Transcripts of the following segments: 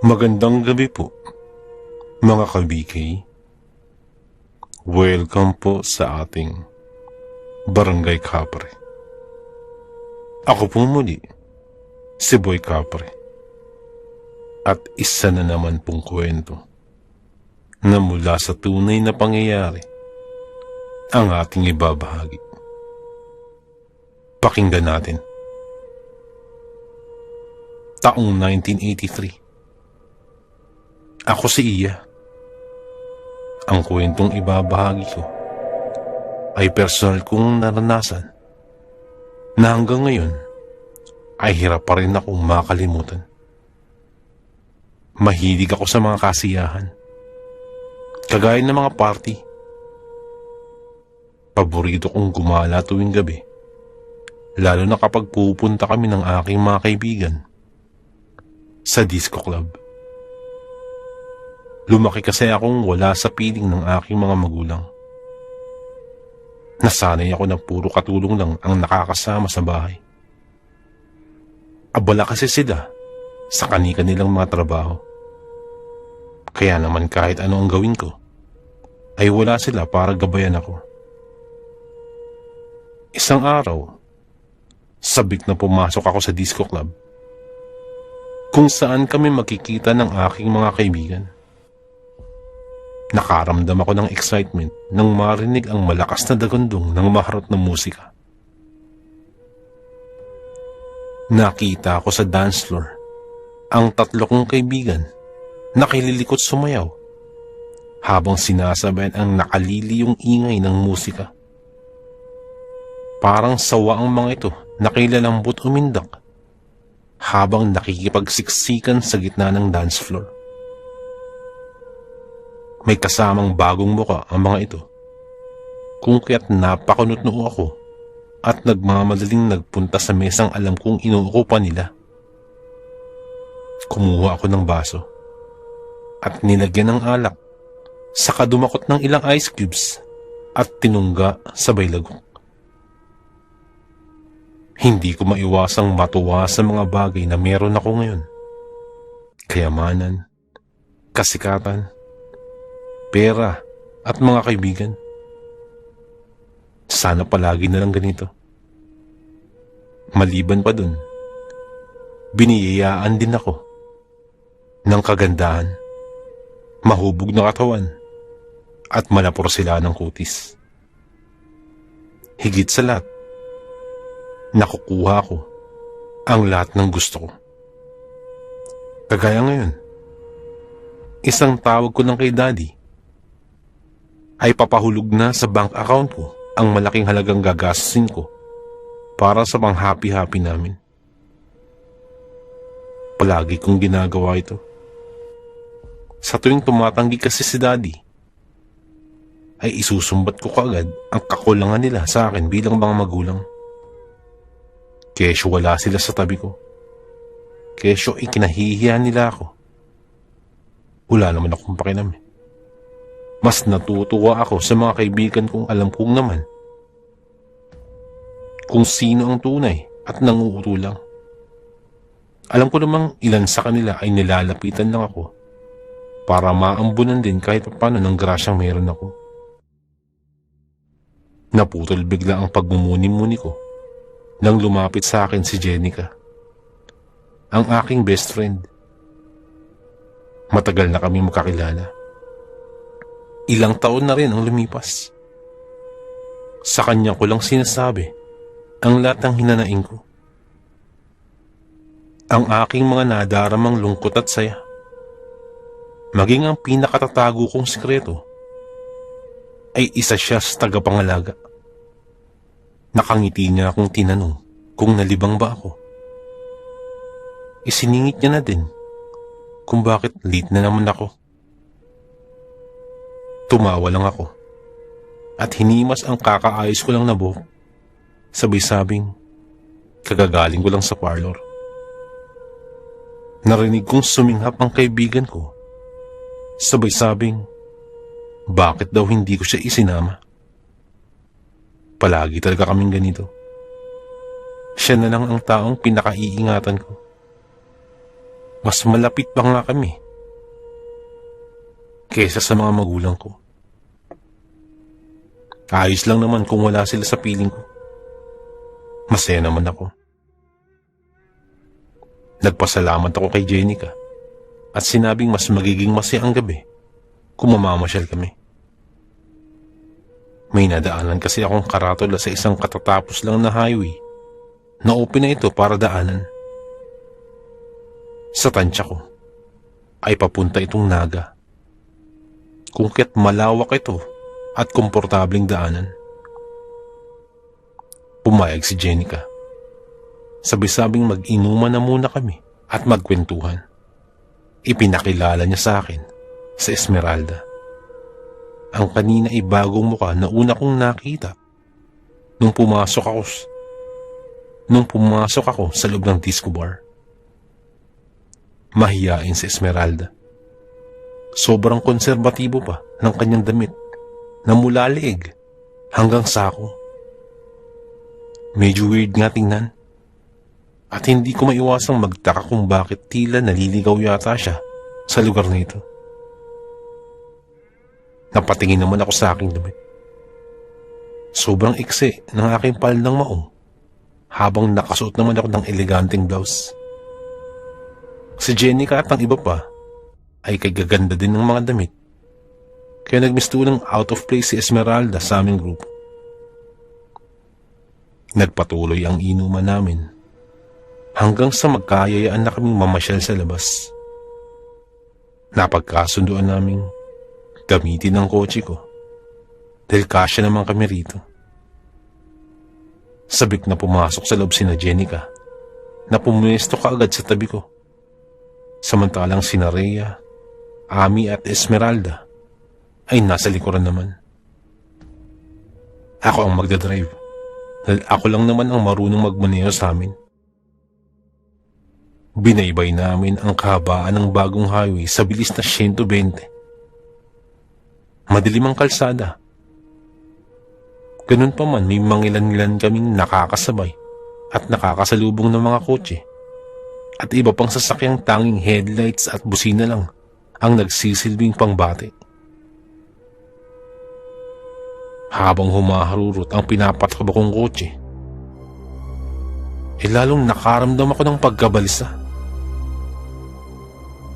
Magandang gabi po, mga kabikay. Welcome po sa ating Barangay Kapre. Ako po muli, si Boy Kapre. At isa na naman pong kwento na mula sa tunay na pangyayari ang ating ibabahagi. Pakinggan natin. Taong 1983. Ako si Iya. Ang kwentong ibabahagi ko ay personal kong naranasan na hanggang ngayon ay hirap pa rin akong makalimutan. Mahilig ako sa mga kasiyahan, kagaya ng mga party. Paborito kong gumala tuwing gabi, lalo na kapag pupunta kami ng aking mga kaibigan sa disco club. Lumaki kasi akong wala sa piling ng aking mga magulang. Nasanay ako na puro katulong lang ang nakakasama sa bahay. Abala kasi sila sa kani-kanilang mga trabaho. Kaya naman kahit ano ang gawin ko, ay wala sila para gabayan ako. Isang araw, sabik na pumasok ako sa disco club, kung saan kami makikita ng aking mga kaibigan. Nakaramdam ako ng excitement nang marinig ang malakas na dagundong ng maharot na musika. Nakita ko sa dance floor ang tatlo kong kaibigan na kilililikot sumayaw habang sinasabayan ang nakaliliyong ingay ng musika. Parang sawa ang mga ito na kilalambot umindak habang nakikipagsiksikan sa gitna ng dance floor. May kasamang bagong muka ang mga ito, kung kaya't napakunot-noo ako at nagmamadaling nagpunta sa mesang alam kong inuukupan nila. Kumuha ako ng baso at nilagyan ng alak, saka dumakot ng ilang ice cubes at tinungga sabay lagok. Hindi ko maiwasang matuwa sa mga bagay na meron ako ngayon. Kayamanan, kasikatan, pera at mga kaibigan. Sana palagi na lang ganito. Maliban pa dun, biniyayaan din ako ng kagandahan, mahubog na katawan at malapor sila ng kutis. Higit sa lahat, nakukuha ko ang lahat ng gusto ko. Kagaya ngayon, isang tawag ko lang kay Daddy ay papahulog na sa bank account ko ang malaking halagang gagastusin ko para sa pang-happy-happy namin. Palagi kong ginagawa ito. Sa tuwing tumatanggi kasi si Daddy, ay isusumbat ko kaagad ang kakulangan nila sa akin bilang mga magulang. Kesyo wala sila sa tabi ko. Kesyo ikinahihiyan nila ako. Wala naman akong pakialam. Mas natutuwa ako sa mga kaibigan kong alam kong naman kung sino ang tunay at nanguutulang. Alam ko namang ilan sa kanila ay nilalapitan lang ako para maambunan din kahit paano ng grasyang meron ako. Naputol bigla ang pagmumuni-muni ko nang lumapit sa akin si Jenica, ang aking best friend. Matagal na kami magkakilala. Ilang taon na rin ang lumipas. Sa kanya ko lang sinasabi ang lahat ng hinanaing ko. Ang aking mga nadaramang lungkot at saya. Maging ang pinakatatago kong sikreto ay isa siya sa tagapangalaga. Nakangiti niya akong tinanong kung nalibang ba ako. Isiningit niya na din kung bakit late na naman ako. Tumawa lang ako at hinimas ang kakaayos ko lang na buhok. Sabay sabing, kagagaling ko lang sa parlor. Narinig kong suminghap ang kaibigan ko. Sabay sabing, bakit daw hindi ko siya isinama? Palagi talaga kaming ganito. Siya na lang ang taong pinakaiingatan ko. Mas malapit pa nga kami kesa sa mga magulang ko. Ayos lang naman kung wala sila sa piling ko. Masaya naman ako. Nagpasalamat ako kay Jenica at sinabing mas magiging masaya ang gabi kung mamamasyal kami. May nadaanan kasi akong karatula sa isang katatapos lang na highway na open na ito para daanan. Sa tansya ko ay papunta itong Naga. Kung kaya't malawak ito at komportabling daanan. Pumayag si Jenica. Sabi-sabing mag-inuman na muna kami at magkwentuhan. Ipinakilala niya sa akin sa Esmeralda. Ang kanina ay bagong mukha na una kong nakita nung pumasok ako sa loob ng disco bar. Mahiyain si Esmeralda. Sobrang konserbatibo pa ng kanyang damit na mula leeg hanggang sako. Medyo weird nga tingnan at hindi ko maiwasang magtaka kung bakit tila naliligaw yata siya sa lugar na ito. Napatingin naman ako sa aking damit. Sobrang iksi ng aking paldang maong habang nakasuot naman ako ng eleganteng blouse. Si Jenica at ang iba pa ay kagaganda din ng mga damit. Kaya nagmistulang out of place si Esmeralda sa aming grupo. Nagpatuloy ang inuman namin hanggang sa magkayayaan na kaming mamasyal sa labas. Napagkasunduan naming gamitin ang kotse ko dahil kasya naman kami rito. Sabik na pumasok sa loob sina Jenica na pumuesto kaagad sa tabi ko. Samantalang sina Rhea, Ami at Esmeralda ay nasa likuran naman. Ako ang magdadrive dahil ako lang naman ang marunong magmaneho sa amin. Binaybay namin ang kahabaan ng bagong highway sa bilis na 120. Madilim ang kalsada. Ganun pa man, may mangilan-ilan kaming nakakasabay at nakakasalubong ng mga kotse at iba pang sasakyang tanging headlights at busina lang ang nagsisilbing pangbati. Habang humaharurot ang pinapatakbo kong kotse, lalong nakaramdam ako ng pagkabalisa.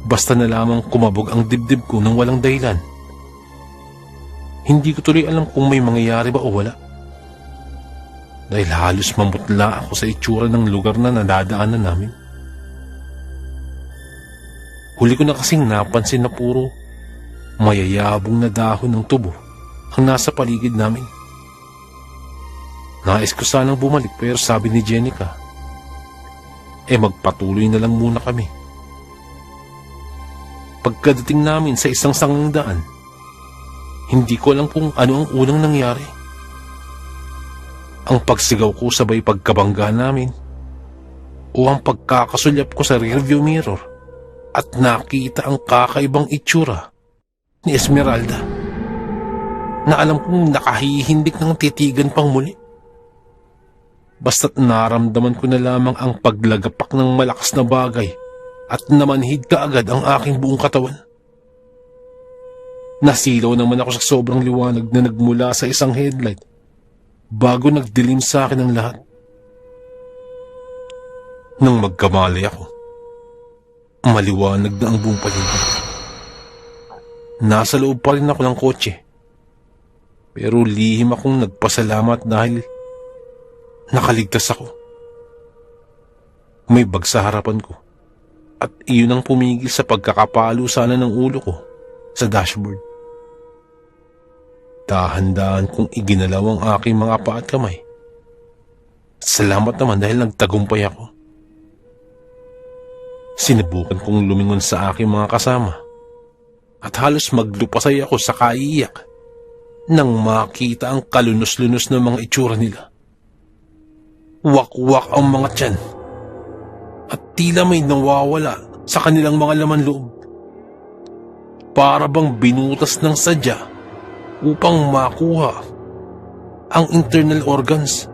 Basta na lamang kumabog ang dibdib ko nang walang dahilan. Hindi ko tuloy alam kung may mangyayari ba o wala. Dahil halos mamutla ako sa itsura ng lugar na nadadaanan namin. Huli ko na kasing napansin na puro mayayabong na dahon ng tubo ang nasa paligid namin. Nais ko sanang bumalik pero sabi ni Jenica, magpatuloy na lang muna kami. Pagkadating namin sa isang sangang daan, hindi ko alam kung ano ang unang nangyari. Ang pagsigaw ko sabay pagkabangga namin o ang pagkakasulyap ko sa rearview mirror at nakita ang kakaibang itsura ni Esmeralda na alam kong nakahihindik ng titigan pang muli. Basta't naramdaman ko na lamang ang paglagapak ng malakas na bagay at namanhid kaagad ang aking buong katawan. Nasilaw naman ako sa sobrang liwanag na nagmula sa isang headlight bago nagdilim sa akin ang lahat. Nang magkamali ako, maliwanag na ang buong paligid. Nasa loob pa rin ako ng kotse. Pero lihim akong nagpasalamat dahil nakaligtas ako. May bag sa harapan ko at iyon ang pumigil sa pagkakapalo sana ng ulo ko sa dashboard. Dahan-dahan kong iginalaw ang aking mga paa at kamay. Salamat naman dahil nagtagumpay ako. Sinubukan kong lumingon sa aking mga kasama at halos maglupasay ako sa kaiiyak nang makita ang kalunos-lunos na mga itsura nila. Wak-wak ang mga tiyan at tila may nawawala sa kanilang mga laman loob. Para bang binutas ng sadya upang makuha ang internal organs.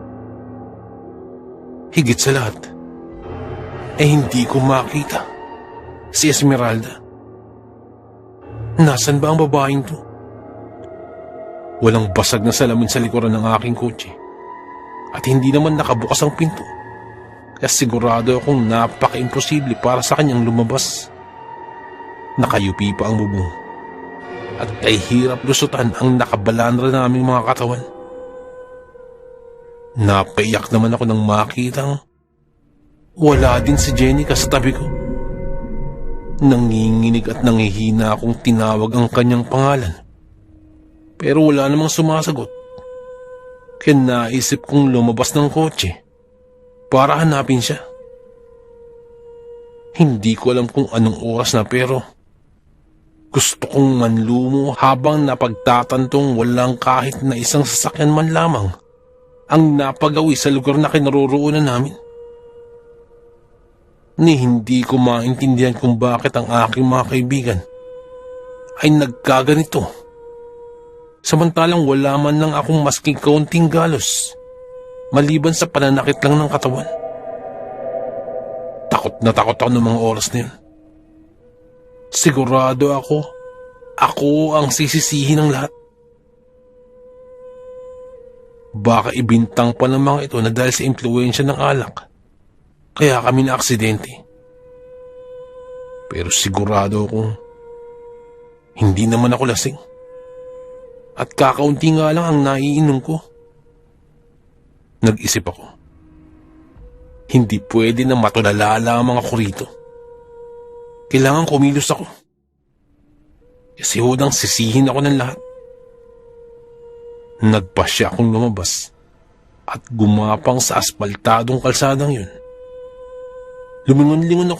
Higit sa lahat, hindi ko makita Si Esmeralda. Nasaan ba ang babaeng to? Walang basag na salamin sa likuran ng aking kotse. At hindi naman nakabukas ang pinto. Kaya sigurado akong napaka-imposible para sa kanyang lumabas. Nakayupi pa ang bubong. At kay hirap lusutan ang nakabalandra naming mga katawan. Napaiyak naman ako nang makitang wala din si Jenica sa tabi ko. Nanginginig at nangihina akong tinawag ang kanyang pangalan. Pero wala namang sumasagot. Kaya naisip kong lumabas ng kotse para hanapin siya. Hindi ko alam kung anong oras na pero gusto kong manlumo habang napagtatantong walang kahit na isang sasakyan man lamang ang napagawi sa lugar na kinaroroonan namin. Ni hindi ko maintindihan kung bakit ang aking mga kaibigan ay nagkaganito. Samantalang wala man lang akong masking kaunting galos maliban sa pananakit lang ng katawan. Takot ako ng mga oras na yun. Sigurado ako ang sisisihin ng lahat. Baka ibintang pa ng mga ito na dahil sa impluwensya ng alak, kaya kami na aksidente. Pero sigurado akong hindi naman ako lasing. At kakaunti nga lang ang naiinom ko. Nag-isip ako. Hindi pwede na matulala lamang ako rito. Kailangan kumilos ako. Kasi hodang sisihin ako ng lahat. Nagpasya akong lumabas at gumapang sa asfaltadong kalsadang yun. Lumingon-lingon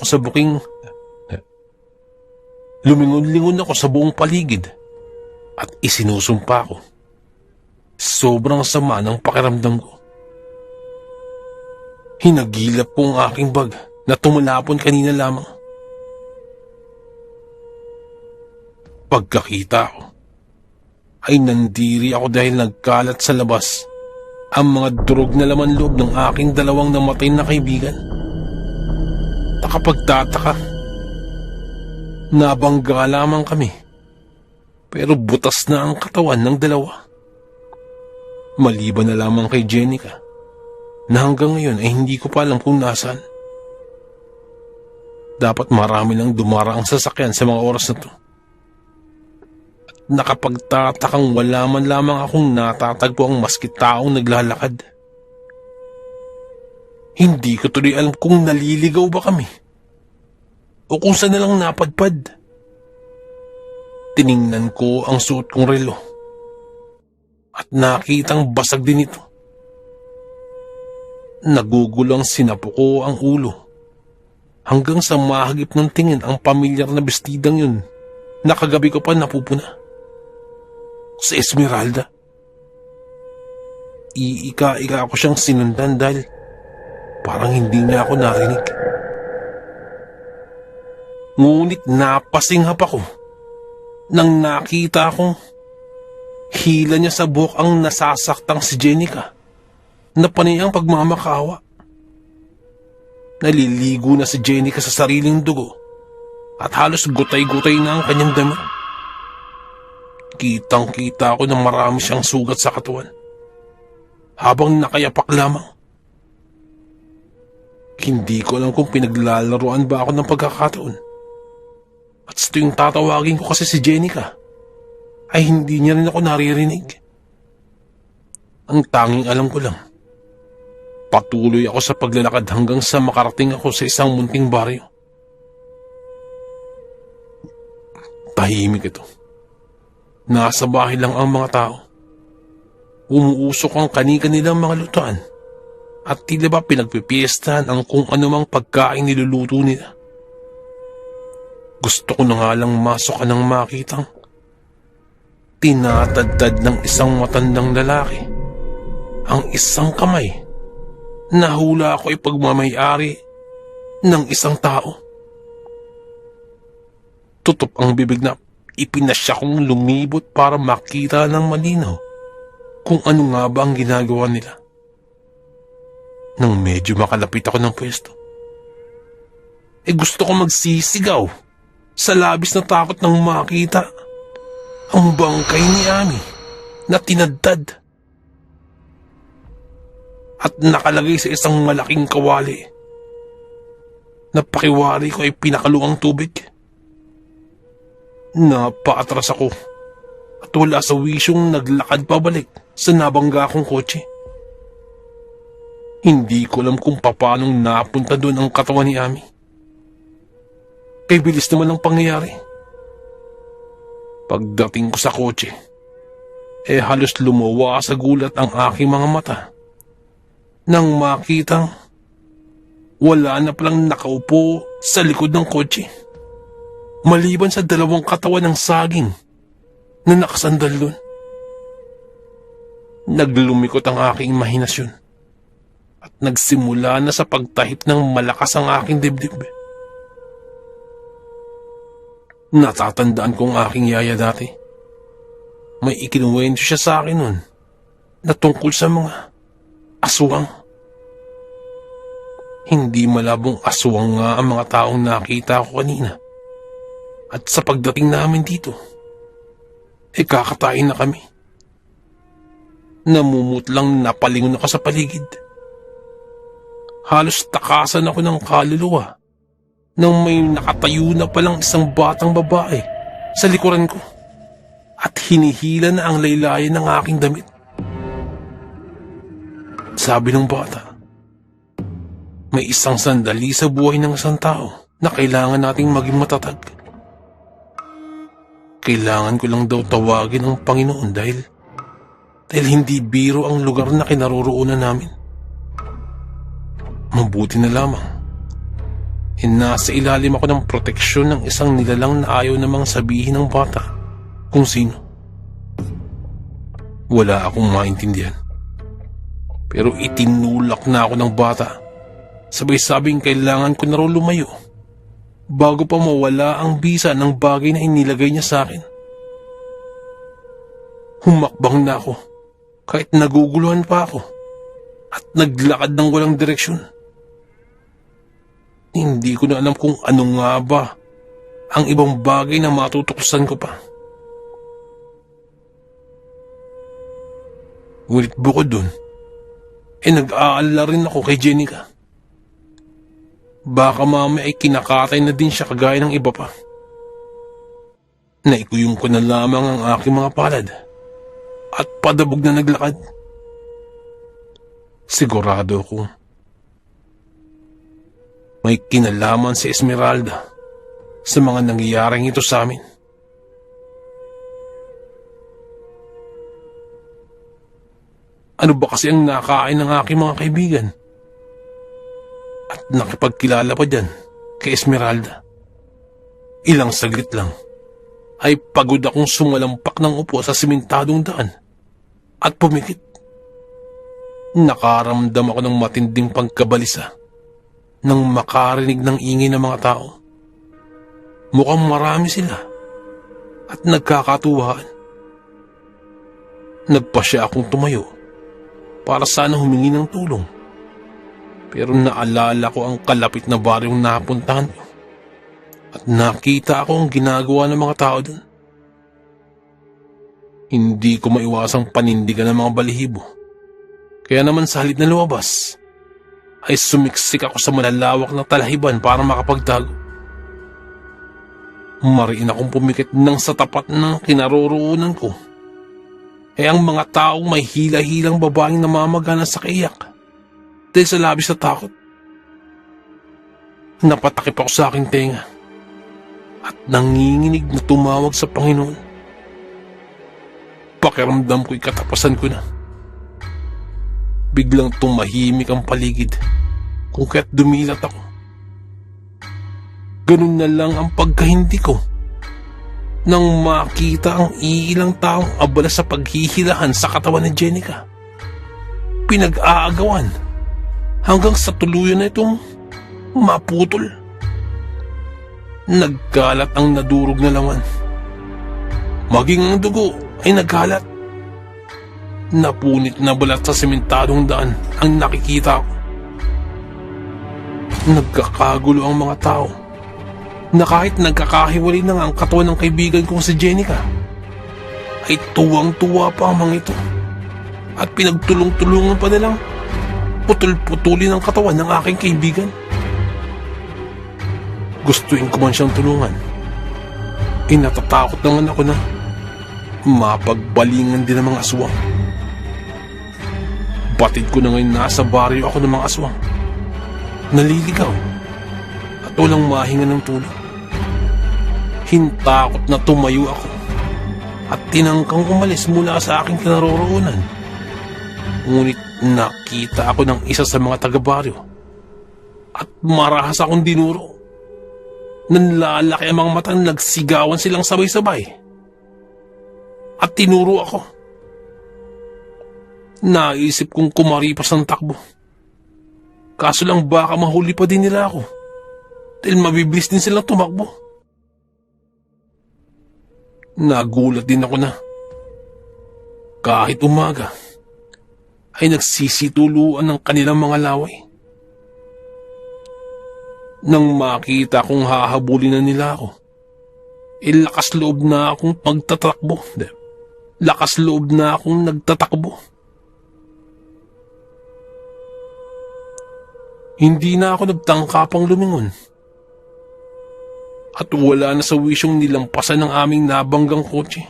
ako sa buong paligid at isinusumpa ko. Sobrang sama ng pakiramdam ko. Hinagilap ko ang aking bag na tumalapon kanina lamang. Pagkakita ko, ay nandiri ako dahil nagkalat sa labas ang mga durog na laman loob ng aking dalawang namatay na kaibigan. Nakapagtataka. Nabangga lamang kami. Pero butas na ang katawan ng dalawa. Maliban na lamang kay Jenica na hanggang ngayon ay hindi ko pa alam kung nasaan. Dapat marami lang dumaraang sasakyan sa mga oras na to. Nakapagtatakang wala man lamang akong natatagpo ang maski taong naglalakad. Hindi ko tuloy alam kung naliligaw ba kami o kung saan na lang napadpad. Tiningnan ko ang suot kong relo at nakitang basag din ito. Nagugulang sinapo ko ang ulo hanggang sa mahagip ng tingin ang pamilyar na bestidang yun na kagabi ko pa napupuna. Sa Esmeralda. Iika-ika ako siyang sinundan dahil parang hindi niya ako narinig. Ngunit napasinghap ako nang nakita akong hila niya sa buhok ang nasasaktang si Jenica na panay ang pagmamakaawa. Naliligo na si Jenica sa sariling dugo at halos gutay-gutay na ang kanyang damit. Kitang-kita ko na marami siyang sugat sa katawan habang nakayapak lamang. Hindi ko alam kung pinaglalaroan ba ako ng pagkakataon. At sa tuwing tatawagin ko kasi si Jenica, ay hindi niya rin ako naririnig. Ang tanging alam ko lang, patuloy ako sa paglalakad hanggang sa makarating ako sa isang munting baryo. Tahimik ito. Nasa bahay lang ang mga tao. Umuusok ang kani-kanilang mga lutuan at tila ba pinagpipiestahan ang kung anumang pagkain niluluto nila. Gusto ko na nga lang masok nang makitang tinatadtad ng isang matandang lalaki ang isang kamay na hula ako ipagmamayari ng isang tao. Tutup ang bibig na ipinasya kong lumibot para makita ng malinaw kung ano nga ba ang ginagawa nila. Nang medyo makalapit ako ng pwesto, gusto ko magsisigaw sa labis na takot nang makita ang bangkay ni Ami na tinadtad at nakalagay sa isang malaking kawali na pakiwari ko ay pinakaluang tubig. Napaatras ako at wala sa wisyong naglakad pabalik sa nabangga kong kotse. Hindi ko alam kung paanong napunta doon ang katawan ni Ami. Kay bilis naman ang pangyayari. Pagdating ko sa kotse, halos lumawa sa gulat ang aking mga mata nang makitang wala na palang nakaupo sa likod ng kotse, maliban sa dalawang katawan ng saging na nakasandal doon. Naglumikot ang aking imahinasyon at nagsimula na sa pagtahip ng malakas ang aking dibdib. Natatandaan ko ang aking yaya dati. May ikinuwento siya sa akin nun na tungkol sa mga aswang. Hindi malabong aswang nga ang mga taong nakita ko kanina. At sa pagdating namin dito, kakatayin na kami. Namumutlang napalingon ako sa paligid. Halos takasan ako ng kaluluwa nang may nakatayo na palang isang batang babae sa likuran ko at hinihila na ang laylayan ng aking damit. Sabi ng bata, may isang sandali sa buhay ng isang tao na kailangan nating maging matatag. Kailangan ko lang daw tawagin ang Panginoon dahil hindi biro ang lugar na kinaroroonan namin. Mabuti na lamang. Nasa ilalim ako ng proteksyon ng isang nilalang na ayaw namang sabihin ng bata kung sino. Wala akong maintindihan. Pero itinulak na ako ng bata. Sabay sabing kailangan ko na raw lumayo bago pa mawala ang bisa ng bagay na inilagay niya sa akin. Humakbang na ako kahit naguguluhan pa ako at naglakad ng walang direksyon. Hindi ko na alam kung ano nga ba ang ibang bagay na matutuklasan ko pa. Ngunit bukod dun, nag-aalala rin ako kay Jenica. Baka mamaya ay kinakatay na din siya kagaya ng iba pa. Naikuyong ko na lamang ang aking mga palad at padabog na naglakad. Sigurado ko may kinalaman si Esmeralda sa mga nangyayaring ito sa amin. Ano ba kasi ang nakain ng aking mga kaibigan? At nakipagkilala pa dyan kay Esmeralda. Ilang saglit lang ay pagod akong sumalampak ng upo sa simentadong daan at pumikit. Nakaramdam ako ng matinding pagkabalisa nang makarinig ng ingay ng mga tao. Mukhang marami sila at nagkakatuwaan. Nagpasya akong tumayo para sana humingi ng tulong. Pero naalala ko ang kalapit na baryong napuntahan ko at nakita ko ang ginagawa ng mga tao doon. Hindi ko maiwasang panindigan ng mga balihibo. Kaya naman sa halip na lumabas, ay sumiksik ako sa malalawak na talahiban para makapagtago. Mariin akong pumikit nang sa tapat ng kinaroroonan ko. Ang mga taong may hila-hilang babaeng namamagana sa kaiyak dahil sa labis na takot. Napatakip ako sa aking tenga at nanginginig na tumawag sa Panginoon. Pakiramdam ko'y katapasan ko na. Biglang tumahimik ang paligid kung kaya't dumilat ako. Ganun na lang ang pagkahindi ko nang makita ang iilang taong abala sa paghihilahan sa katawan ni Jenica. Pinag-aagawan hanggang sa tuluyan na itong maputol. Nagkalat ang nadurog na laman. Maging ang dugo ay nagkalat. Napunit na balat sa sementadong daan ang nakikita ko. Nagkakagulo ang mga tao na kahit nagkakahiwalay na nga ang katawan ng kaibigan kong si Jenica, ay tuwang-tuwa pa ang mga ito at pinagtulong-tulungan pa nilang putol-putulin ang katawan ng aking kaibigan. Gustuin ko man siyang tulungan, natatakot naman ako na mapagbalingan din ng mga aswang. Batid ko na ngayon nasa baryo ako ng mga aswang, naliligaw at walang mahinga ng tulog. Hintakot na tumayo ako at tinangkang umalis mula sa aking kinaroroonan. Ngunit nakita ako ng isa sa mga taga-baryo at marahas akong dinuro. Nanlalaki ang mga mata, nagsigawan silang sabay-sabay at tinuro ako. Naisip kong kumaripas ng takbo, kaso lang baka mahuli pa din nila ako dahil mabibilis din silang tumakbo. Nagulat din ako na kahit umaga ay nagsisituluan ng kanilang mga laway. Nang makita kong hahabulin na nila ako, lakas loob na akong pagtatakbo. Lakas loob na akong nagtatakbo. Hindi na ako nagtangkapang lumingon. At wala na sa wisyong nilampasan ng aming nabanggang kotse.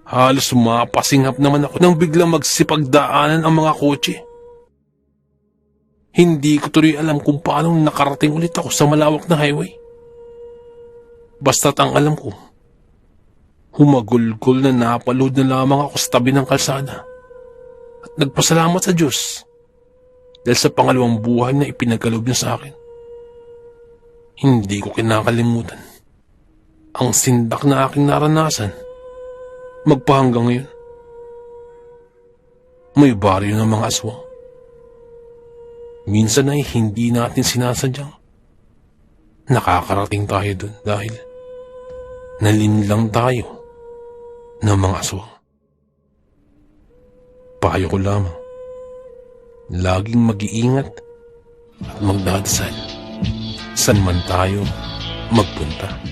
Halos mapasingap naman ako nang biglang magsipagdaanan ang mga kotse. Hindi ko tuloy alam kung paano nakarating ulit ako sa malawak na highway. Basta't ang alam ko, humagulgol na napalood na lamang ako sa tabi ng kalsada at nagpasalamat sa Diyos dahil sa pangalawang buhay na ipinagkaloob niya sa akin. Hindi ko kinakalimutan ang sindak na aking naranasan magpahanggang ngayon. May baryo ng mga aswang. Minsan ay hindi natin sinasadyang nakakarating tayo dun dahil nalinlang tayo ng mga aswang. Payo ko lamang, laging mag-iingat at magdadasal saan man tayo magpunta.